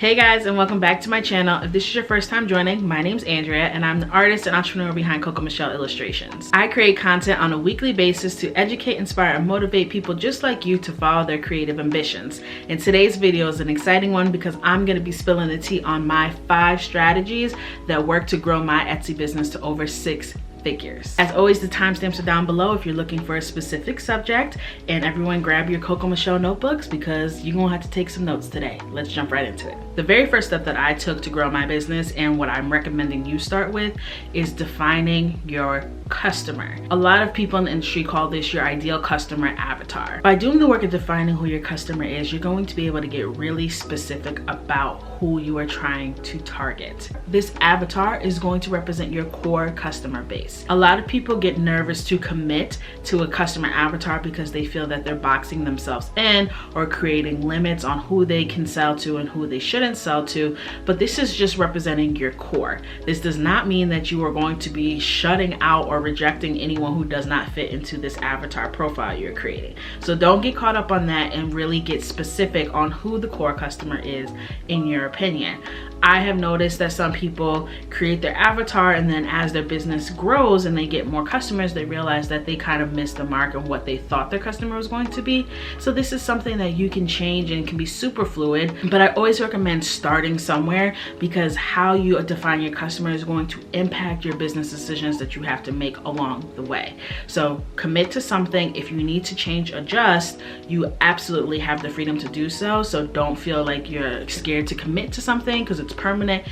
Hey guys, and welcome back to my channel. If this is your first time joining, my name's Andrea and I'm the artist and entrepreneur behind Coco Michelle Illustrations. I create content on a weekly basis to educate, inspire, and motivate people just like you to follow their creative ambitions. And today's video is an exciting one because I'm going to be spilling the tea on my 5 strategies that work to grow my Etsy business to over 6 figures. As always, the timestamps are down below if you're looking for a specific subject. And everyone grab your Coco Michelle notebooks because you're gonna have to take some notes today. Let's jump right into it. The very first step that I took to grow my business, and what I'm recommending you start with, is defining your customer. A lot of people in the industry call this your ideal customer avatar. By doing the work of defining who your customer is, you're going to be able to get really specific about who you are trying to target. This avatar is going to represent your core customer base. A lot of people get nervous to commit to a customer avatar because they feel that they're boxing themselves in or creating limits on who they can sell to and who they shouldn't sell to, but this is just representing your core. This does not mean that you are going to be shutting out or rejecting anyone who does not fit into this avatar profile you're creating. So don't get caught up on that and really get specific on who the core customer is in your opinion. I have noticed that some people create their avatar and then as their business grows and they get more customers, they realize that they kind of missed the mark on what they thought their customer was going to be. So this is something that you can change and can be super fluid, but I always recommend starting somewhere because how you define your customer is going to impact your business decisions that you have to make along the way. So commit to something. If you need to change, adjust, you absolutely have the freedom to do so. So don't feel like you're scared to commit to something because it's permanent.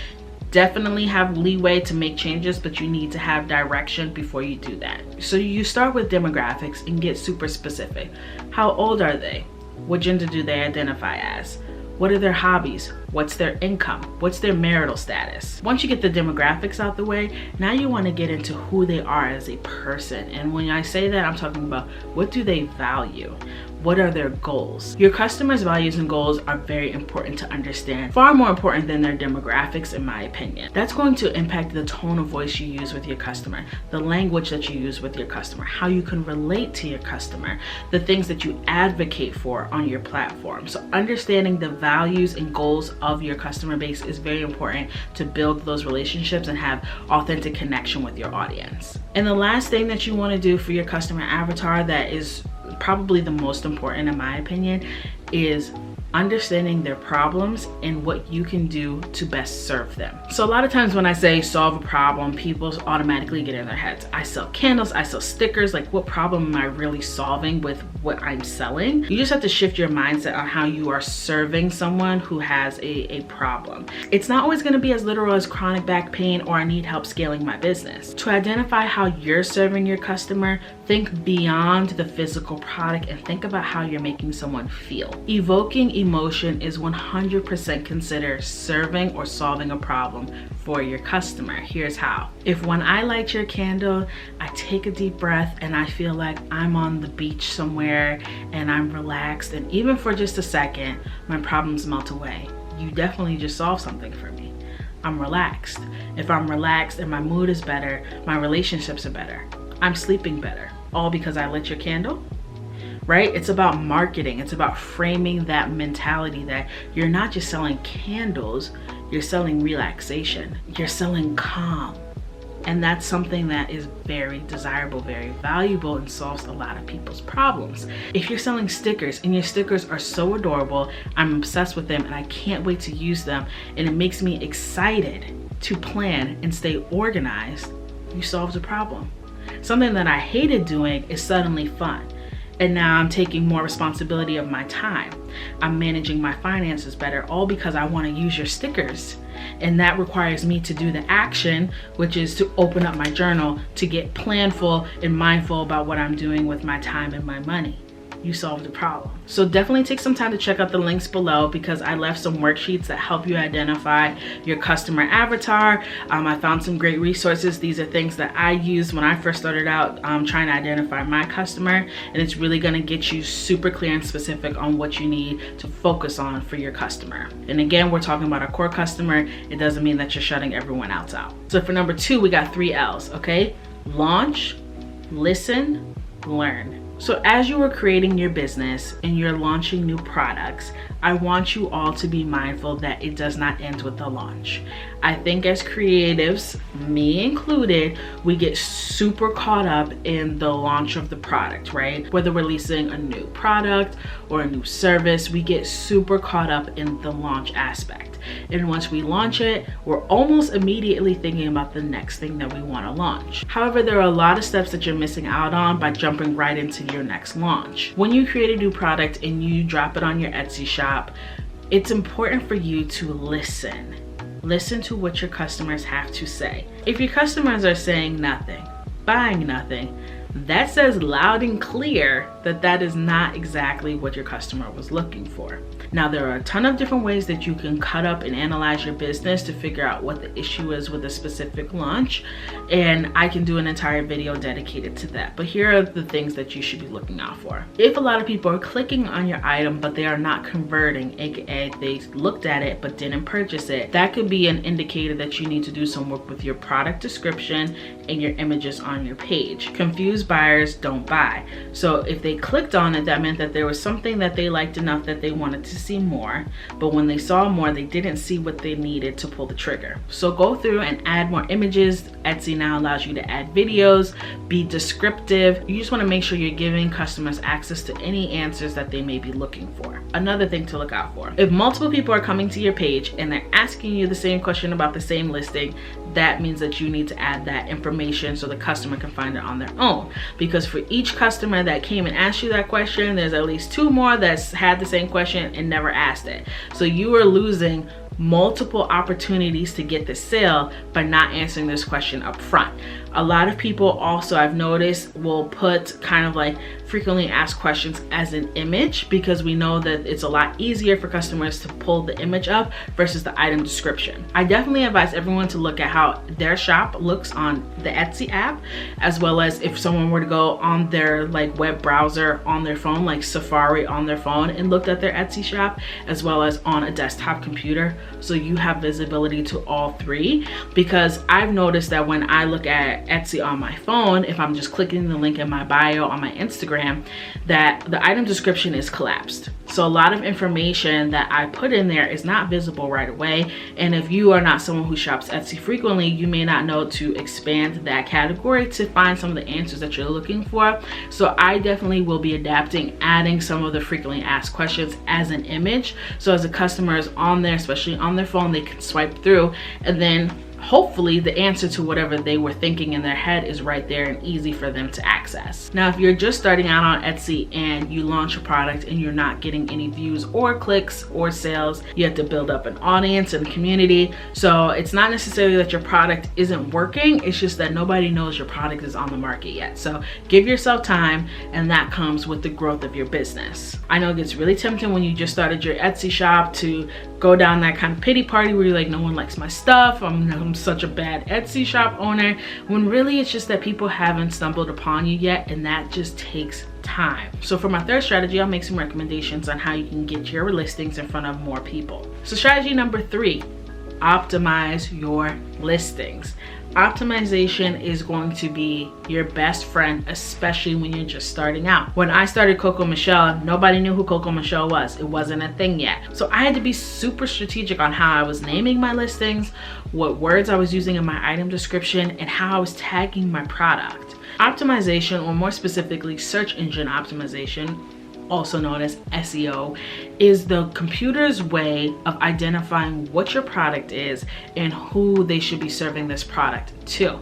Definitely have leeway to make changes, but you need to have direction before you do that. So you start with demographics and get super specific. How old are they? What gender do they identify as? What are their hobbies? What's their income? What's their marital status? Once you get the demographics out the way, now you want to get into who they are as a person. And when I say that, I'm talking about what do they value? What are their goals? Your customers' values and goals are very important to understand, far more important than their demographics in my opinion. That's going to impact the tone of voice you use with your customer, the language that you use with your customer, how you can relate to your customer, the things that you advocate for on your platform. So understanding the values and goals of your customer base is very important to build those relationships and have authentic connection with your audience. And the last thing that you want to do for your customer avatar that is probably the most important in my opinion is understanding their problems and what you can do to best serve them. So a lot of times when I say solve a problem, people automatically get in their heads. I sell candles, I sell stickers, like what problem am I really solving with what I'm selling? You just have to shift your mindset on how you are serving someone who has a problem. It's not always gonna be as literal as chronic back pain or I need help scaling my business. To identify how you're serving your customer, think beyond the physical product and think about how you're making someone feel. Evoking emotion is 100% considered serving or solving a problem for your customer. Here's how. If when I light your candle, I take a deep breath and I feel like I'm on the beach somewhere and I'm relaxed, and even for just a second, my problems melt away. You definitely just solved something for me. I'm relaxed. If I'm relaxed and my mood is better, my relationships are better. I'm sleeping better, all because I lit your candle. Right? It's about marketing. It's about framing that mentality that you're not just selling candles, you're selling relaxation. You're selling calm. And that's something that is very desirable, very valuable, and solves a lot of people's problems. If you're selling stickers and your stickers are so adorable, I'm obsessed with them and I can't wait to use them, and it makes me excited to plan and stay organized, you solved a problem. Something that I hated doing is suddenly fun. And now I'm taking more responsibility of my time. I'm managing my finances better, all because I want to use your stickers. And that requires me to do the action, which is to open up my journal to get planful and mindful about what I'm doing with my time and my money. You solved the problem. So definitely take some time to check out the links below because I left some worksheets that help you identify your customer avatar. I found some great resources. These are things that I used when I first started out trying to identify my customer, and it's really gonna get you super clear and specific on what you need to focus on for your customer. And again, we're talking about a core customer. It doesn't mean that you're shutting everyone else out. So for number 2, we got 3 L's, okay? Launch, listen, learn. So as you are creating your business and you're launching new products, I want you all to be mindful that it does not end with the launch. I think as creatives, me included, we get super caught up in the launch of the product, right? Whether releasing a new product or a new service, we get super caught up in the launch aspect. And once we launch it, we're almost immediately thinking about the next thing that we want to launch. However, there are a lot of steps that you're missing out on by jumping right into your next launch. When you create a new product and you drop it on your Etsy shop, it's important for you to listen. Listen to what your customers have to say. If your customers are saying nothing, buying nothing, that says loud and clear that that is not exactly what your customer was looking for. Now, there are a ton of different ways that you can cut up and analyze your business to figure out what the issue is with a specific launch, and I can do an entire video dedicated to that. But here are the things that you should be looking out for. If a lot of people are clicking on your item but they are not converting, aka they looked at it but didn't purchase it, that could be an indicator that you need to do some work with your product description and your images on your page. Confused buyers don't buy. So if they clicked on it, that meant that there was something that they liked enough that they wanted to see more, but when they saw more, they didn't see what they needed to pull the trigger. So go through and add more images. Etsy now allows you to add videos, be descriptive. You just want to make sure you're giving customers access to any answers that they may be looking for. Another thing to look out for: if multiple people are coming to your page and they're asking you the same question about the same listing, that means that you need to add that information so the customer can find it on their own. Because for each customer that came and asked you that question, there's at least 2 more that's had the same question and never asked it. So you are losing multiple opportunities to get the sale by not answering this question up front. A lot of people also, I've noticed, will put kind of like frequently asked questions as an image, because we know that it's a lot easier for customers to pull the image up versus the item description. I definitely advise everyone to look at how their shop looks on the Etsy app, as well as if someone were to go on their like web browser on their phone, like Safari on their phone, and looked at their Etsy shop, as well as on a desktop computer, so you have visibility to all 3. Because I've noticed that when I look at Etsy on my phone, if I'm just clicking the link in my bio on my Instagram, that the item description is collapsed. So a lot of information that I put in there is not visible right away. And if you are not someone who shops Etsy frequently, you may not know to expand that category to find some of the answers that you're looking for. So I definitely will be adapting, adding some of the frequently asked questions as an image. So as a customer is on there, especially on their phone, they can swipe through, and then hopefully the answer to whatever they were thinking in their head is right there and easy for them to access. Now, if you're just starting out on Etsy and you launch a product and you're not getting any views or clicks or sales, you have to build up an audience and a community. So it's not necessarily that your product isn't working, it's just that nobody knows your product is on the market yet. So give yourself time, and that comes with the growth of your business. I know it gets really tempting when you just started your Etsy shop to go down that kind of pity party where you're like, no one likes my stuff, I'm such a bad Etsy shop owner, when really it's just that people haven't stumbled upon you yet, and that just takes time. So for my 3rd strategy, I'll make some recommendations on how you can get your listings in front of more people. So strategy number 3, optimize your listings. Optimization is going to be your best friend, especially when you're just starting out. When I started Coco Michelle, nobody knew who Coco Michelle was. It wasn't a thing yet. So I had to be super strategic on how I was naming my listings, what words I was using in my item description, and how I was tagging my product. Optimization, or more specifically search engine optimization, also known as SEO, is the computer's way of identifying what your product is and who they should be serving this product to.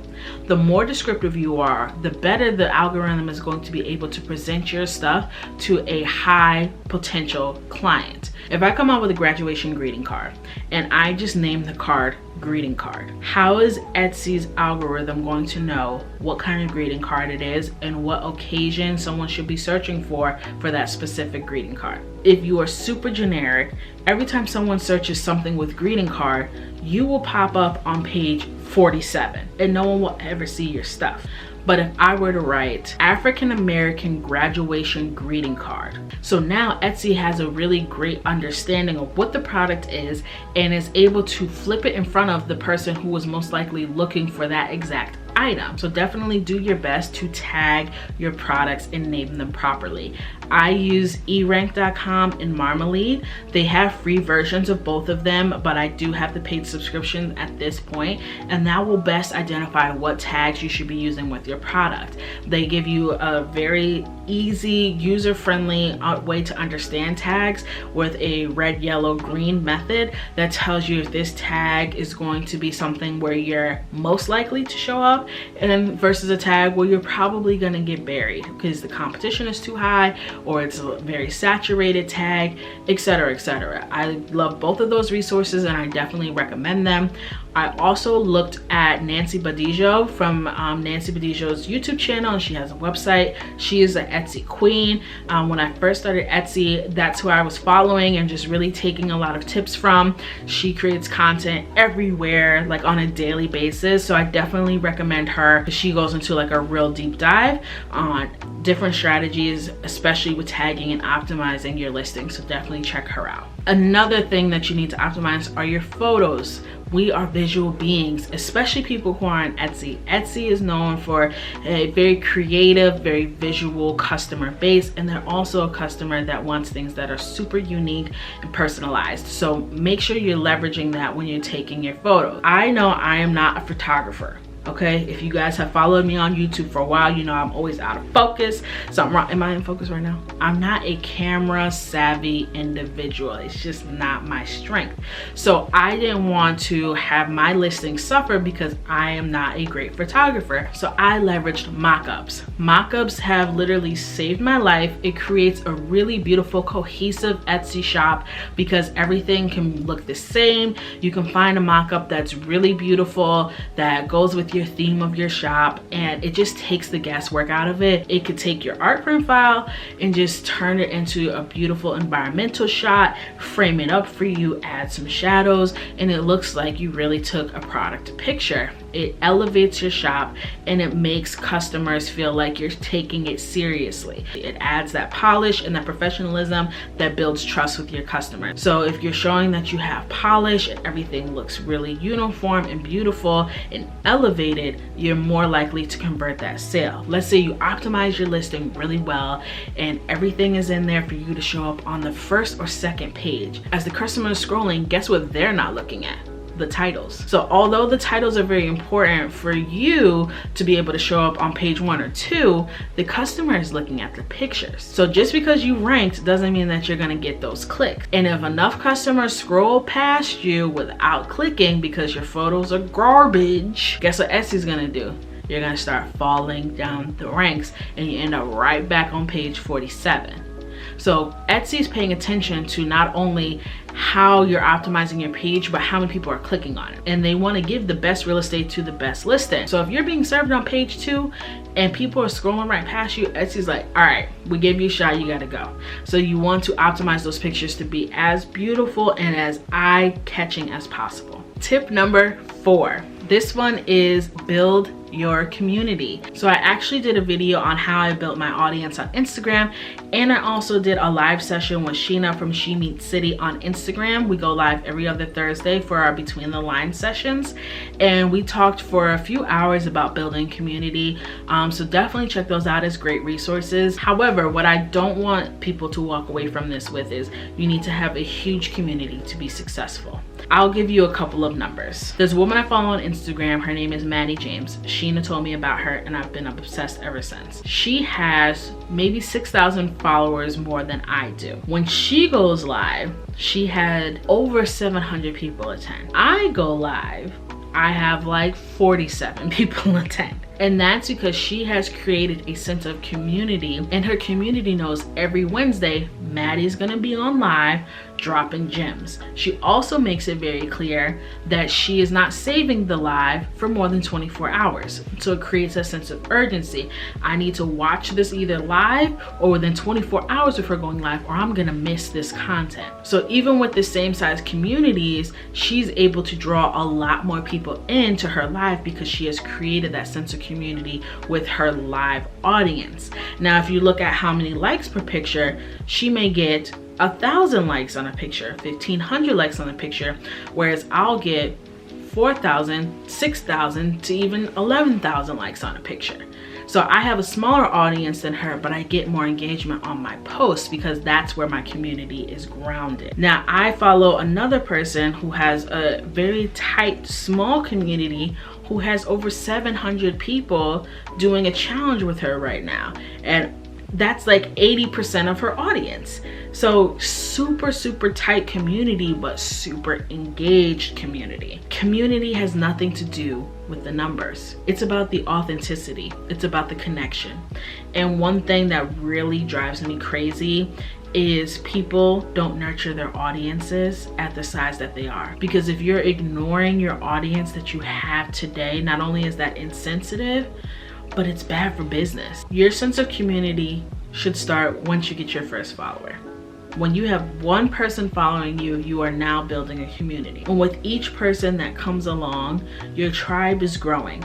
The more descriptive you are, the better the algorithm is going to be able to present your stuff to a high potential client. If I come out with a graduation greeting card and I just name the card greeting card, how is Etsy's algorithm going to know what kind of greeting card it is and what occasion someone should be searching for that specific greeting card? If you are super generic, every time someone searches something with greeting card, you will pop up on page 47 and no one will ever see your stuff. But if I were to write African American graduation greeting card, so now Etsy has a really great understanding of what the product is and is able to flip it in front of the person who was most likely looking for that exact item. So definitely do your best to tag your products and name them properly. I use erank.com and Marmalade. They have free versions of both of them, but I do have the paid subscription at this point, and that will best identify what tags you should be using with your product. They give you a very easy, user-friendly way to understand tags with a red, yellow, green method that tells you if this tag is going to be something where you're most likely to show up and versus a tag where you're probably going to get buried because the competition is too high or it's a very saturated tag, etc., etc. I love both of those resources and I definitely recommend them. I also looked at Nancy Badijo from Nancy Badijo's YouTube channel, and she has a website. She is an Etsy queen. When I first started Etsy, that's who I was following and just really taking a lot of tips from. She creates content everywhere, like on a daily basis. So I definitely recommend her. She goes into like a real deep dive on different strategies, especially with tagging and optimizing your listing. So definitely check her out. Another thing that you need to optimize are your photos. We are visual beings, especially people who are on Etsy. Etsy is known for a very creative, very visual customer base, and they're also a customer that wants things that are super unique and personalized. So make sure you're leveraging that when you're taking your photos. I know I am not a photographer. Okay, if you guys have followed me on YouTube for a while, you know I'm always out of focus. Something wrong. Am I in focus right now? I'm not a camera savvy individual. It's just not my strength. So I didn't want to have my listing suffer because I am not a great photographer. So I leveraged mockups. Mockups have literally saved my life. It creates a really beautiful, cohesive Etsy shop because everything can look the same. You can find a mockup that's really beautiful, that goes with your theme of your shop, and it just takes the guesswork out of it. It could take your art print file and just turn it into a beautiful environmental shot, frame it up for you, add some shadows, and it looks like you really took a product picture. It elevates your shop and it makes customers feel like you're taking it seriously. It adds that polish and that professionalism that builds trust with your customer. So if you're showing that you have polish and everything looks really uniform and beautiful and elevated, you're more likely to convert that sale. Let's say you optimize your listing really well and everything is in there for you to show up on the first or second page. As the customer is scrolling, guess what they're not looking at? The titles. So although the titles are very important for you to be able to show up on page 1 or 2, the customer is looking at the pictures. So just because you ranked doesn't mean that you're going to get those clicks. And if enough customers scroll past you without clicking because your photos are garbage, guess what Etsy's going to do? You're going to start falling down the ranks and you end up right back on page 47. So Etsy is paying attention to not only how you're optimizing your page, but how many people are clicking on it. And they want to give the best real estate to the best listing. So if you're being served on page 2 and people are scrolling right past you, Etsy's like, all right, we gave you a shot, you gotta go. So you want to optimize those pictures to be as beautiful and as eye-catching as possible. Tip number 4. This one is build your community. So I actually did a video on how I built my audience on Instagram, and I also did a live session with Sheena from She Meets City on Instagram. We go live every other Thursday for our Between the Lines sessions, and we talked for a few hours about building community. So definitely check those out as great resources. However, what I don't want people to walk away from this with is you need to have a huge community to be successful. I'll give you a couple of numbers. There's a woman I follow on Instagram. Her name is Maddie James. Sheena told me about her and I've been obsessed ever since. She has maybe 6,000 followers more than I do. When she goes live, she had over 700 people attend. I go live, I have like 47 people attend. And that's because she has created a sense of community, and her community knows every Wednesday Maddie's gonna be on live dropping gems. She also makes it very clear that she is not saving the live for more than 24 hours. So it creates a sense of urgency. I need to watch this either live or within 24 hours before going live, or I'm gonna miss this content. So even with the same size communities, she's able to draw a lot more people into her live because she has created that sense of community with her live audience. Now, if you look at how many likes per picture, she may get 1,000 likes on a picture, 1,500 likes on a picture, whereas I'll get 4,000, 6,000 to even 11,000 likes on a picture. So I have a smaller audience than her, but I get more engagement on my posts because that's where my community is grounded. Now, I follow another person who has a very tight, small community who has over 700 people doing a challenge with her right now. And that's like 80% of her audience. So super, super tight community, but super engaged community. Community has nothing to do with the numbers. It's about the authenticity. It's about the connection. And one thing that really drives me crazy is people don't nurture their audiences at the size that they are. Because if you're ignoring your audience that you have today, not only is that insensitive, but it's bad for business. Your sense of community should start once you get your first follower. When you have one person following you, you are now building a community. And with each person that comes along, your tribe is growing.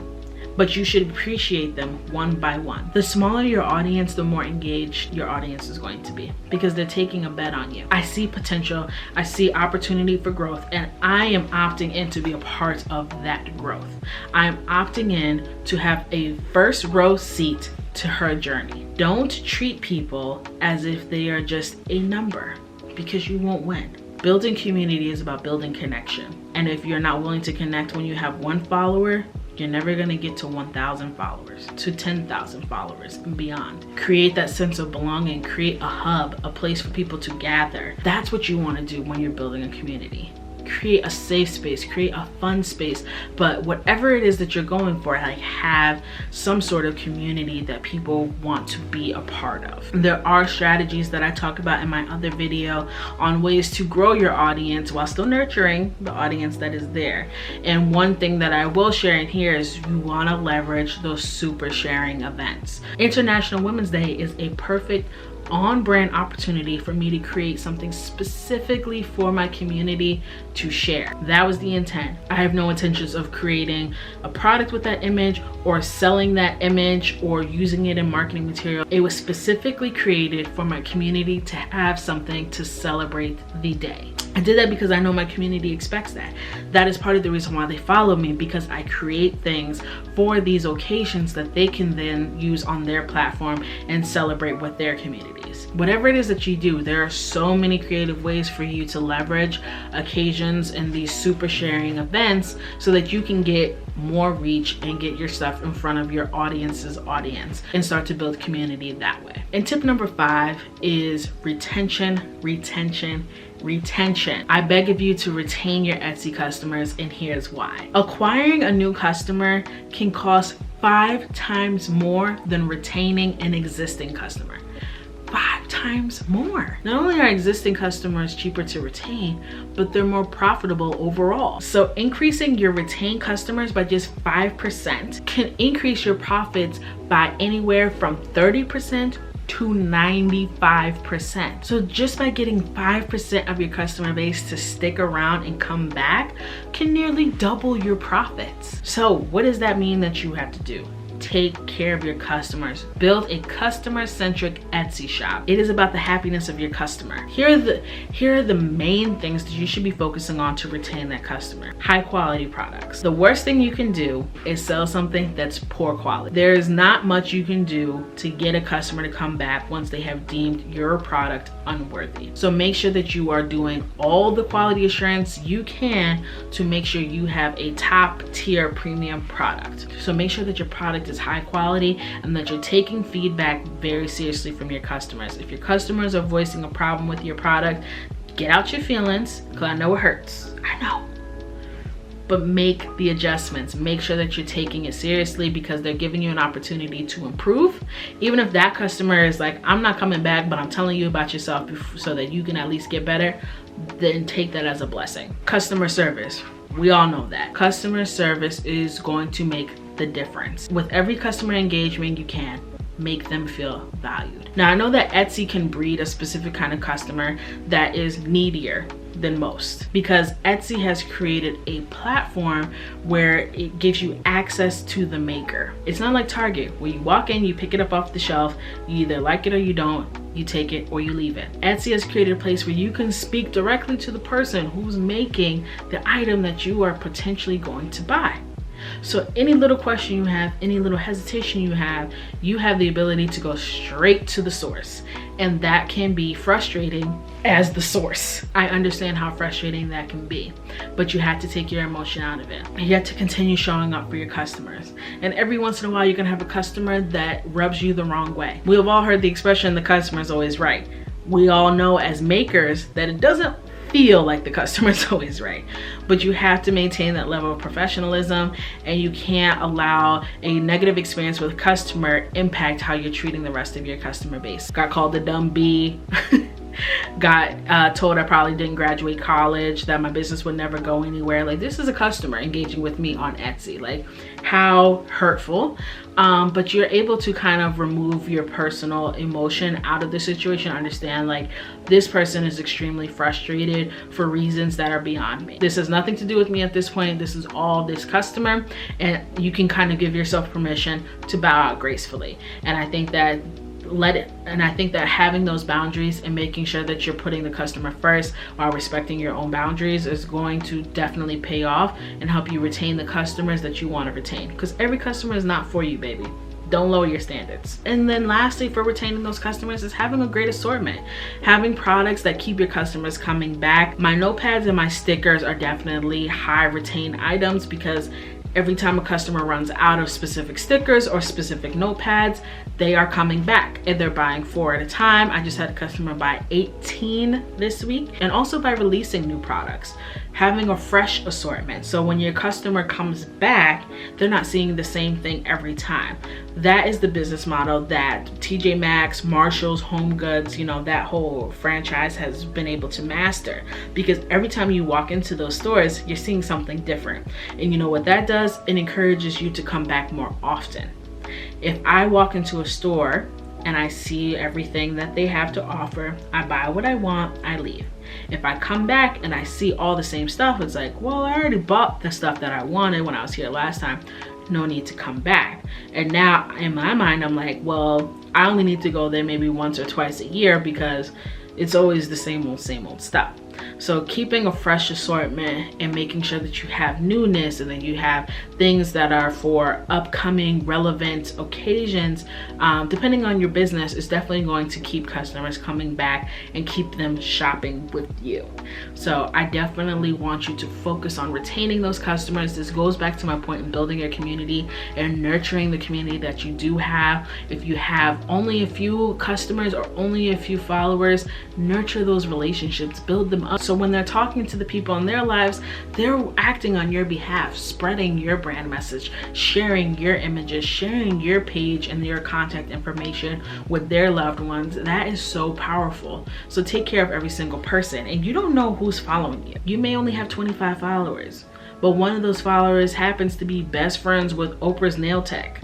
But you should appreciate them one by one. The smaller your audience, the more engaged your audience is going to be because they're taking a bet on you. I see potential, I see opportunity for growth, and I am opting in to be a part of that growth. I am opting in to have a first row seat to her journey. Don't treat people as if they are just a number because you won't win. Building community is about building connection. And if you're not willing to connect when you have one follower, you're never gonna get to 1,000 followers, to 10,000 followers and beyond. Create that sense of belonging, create a hub, a place for people to gather. That's what you wanna do when you're building a community. Create a safe space, create a fun space, but whatever it is that you're going for, like have some sort of community that people want to be a part of. There are strategies that I talk about in my other video on ways to grow your audience while still nurturing the audience that is there. And one thing that I will share in here is you want to leverage those super sharing events. International Women's Day is a perfect on-brand opportunity for me to create something specifically for my community to share. That was the intent. I have no intentions of creating a product with that image or selling that image or using it in marketing material. It was specifically created for my community to have something to celebrate the day. I did that because I know my community expects that. That is part of the reason why they follow me, because I create things for these occasions that they can then use on their platform and celebrate with their communities. Whatever it is that you do, there are so many creative ways for you to leverage occasions and these super sharing events so that you can get more reach and get your stuff in front of your audience's audience and start to build community that way. And tip number 5 is retention, retention, retention. I beg of you to retain your Etsy customers, and here's why. Acquiring a new customer can cost 5 times more than retaining an existing customer. 5 times more. Not only are existing customers cheaper to retain, but they're more profitable overall. So increasing your retained customers by just 5% can increase your profits by anywhere from 30% to 95%. So just by getting 5% of your customer base to stick around and come back can nearly double your profits. So what does that mean that you have to do? Take care of your customers. Build a customer-centric Etsy shop. It is about the happiness of your customer. Here are the main things that you should be focusing on to retain that customer. High quality products. The worst thing you can do is sell something that's poor quality. There is not much you can do to get a customer to come back once they have deemed your product unworthy. So make sure that you are doing all the quality assurance you can to make sure you have a top tier premium product. So make sure that your product is high quality and that you're taking feedback very seriously from your customers. If your customers are voicing a problem with your product, get out your feelings, because I know it hurts. I know. But make the adjustments. Make sure that you're taking it seriously because they're giving you an opportunity to improve. Even if that customer is like, I'm not coming back, but I'm telling you about yourself so that you can at least get better, then take that as a blessing. Customer service. We all know that. Customer service is going to make the difference. With every customer engagement you can, make them feel valued. Now, I know that Etsy can breed a specific kind of customer that is needier than most, because Etsy has created a platform where it gives you access to the maker. It's not like Target where you walk in, you pick it up off the shelf, you either like it or you don't, you take it or you leave it. Etsy has created a place where you can speak directly to the person who's making the item that you are potentially going to buy. So any little question you have, any little hesitation you have the ability to go straight to the source. And that can be frustrating as the source. I understand how frustrating that can be, but you have to take your emotion out of it. You have to continue showing up for your customers. And every once in a while, you're gonna have a customer that rubs you the wrong way. We have all heard the expression, the customer's always right. We all know as makers that it doesn't feel like the customer's always right, but you have to maintain that level of professionalism, and you can't allow a negative experience with a customer impact how you're treating the rest of your customer base. Got called a dumb bee, got told I probably didn't graduate college, that my business would never go anywhere. Like, this is a customer engaging with me on Etsy. Like, how hurtful. But you're able to kind of remove your personal emotion out of the situation. Understand, like, this person is extremely frustrated for reasons that are beyond me. This has nothing to do with me at this point. This is all this customer, and you can kind of give yourself permission to bow out gracefully. And I think that having those boundaries and making sure that you're putting the customer first while respecting your own boundaries is going to definitely pay off and help you retain the customers that you want to retain, because every customer is not for you, baby. Don't lower your standards. And then lastly, for retaining those customers is having a great assortment, having products that keep your customers coming back. My notepads and my stickers are definitely high retained items, because every time a customer runs out of specific stickers or specific notepads, they are coming back and they're buying 4 at a time. I just had a customer buy 18 this week. And also by releasing new products, having a fresh assortment. So when your customer comes back, they're not seeing the same thing every time. That is the business model that TJ Maxx, Marshalls, Home Goods, you know, that whole franchise has been able to master, because every time you walk into those stores, you're seeing something different. And you know what that does? It encourages you to come back more often. If I walk into a store and I see everything that they have to offer, I buy what I want, I leave. If I come back and I see all the same stuff, it's like, well, I already bought the stuff that I wanted when I was here last time. No need to come back. And now in my mind, I'm like, well, I only need to go there maybe once or twice a year, because it's always the same old stuff. So keeping a fresh assortment and making sure that you have newness, and then you have things that are for upcoming relevant occasions, depending on your business, is definitely going to keep customers coming back and keep them shopping with you. So I definitely want you to focus on retaining those customers. This goes back to my point in building your community and nurturing the community that you do have. If you have only a few customers or only a few followers, nurture those relationships, build them up, so when they're talking to the people in their lives, they're acting on your behalf, spreading your brand message, sharing your images, sharing your page and your contact information with their loved ones. That is so powerful. So take care of every single person. And you don't know who's following you. You may only have 25 followers, but one of those followers happens to be best friends with Oprah's nail tech.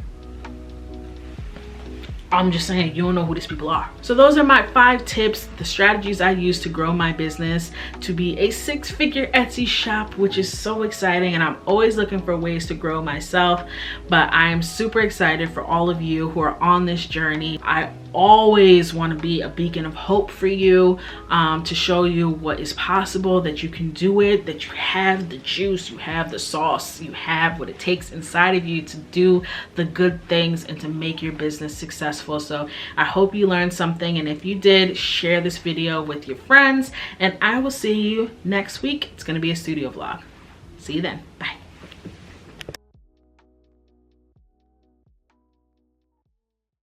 I'm just saying, you don't know who these people are. So those are my 5 tips, the strategies I use to grow my business to be a 6-figure Etsy shop, which is so exciting. And I'm always looking for ways to grow myself, but I am super excited for all of you who are on this journey. I always want to be a beacon of hope for you, to show you what is possible, that you can do it, that you have the juice, you have the sauce, you have what it takes inside of you to do the good things and to make your business successful. So I hope you learned something, and if you did, share this video with your friends, and I will see you next week. It's going to be a studio vlog. See you then. Bye.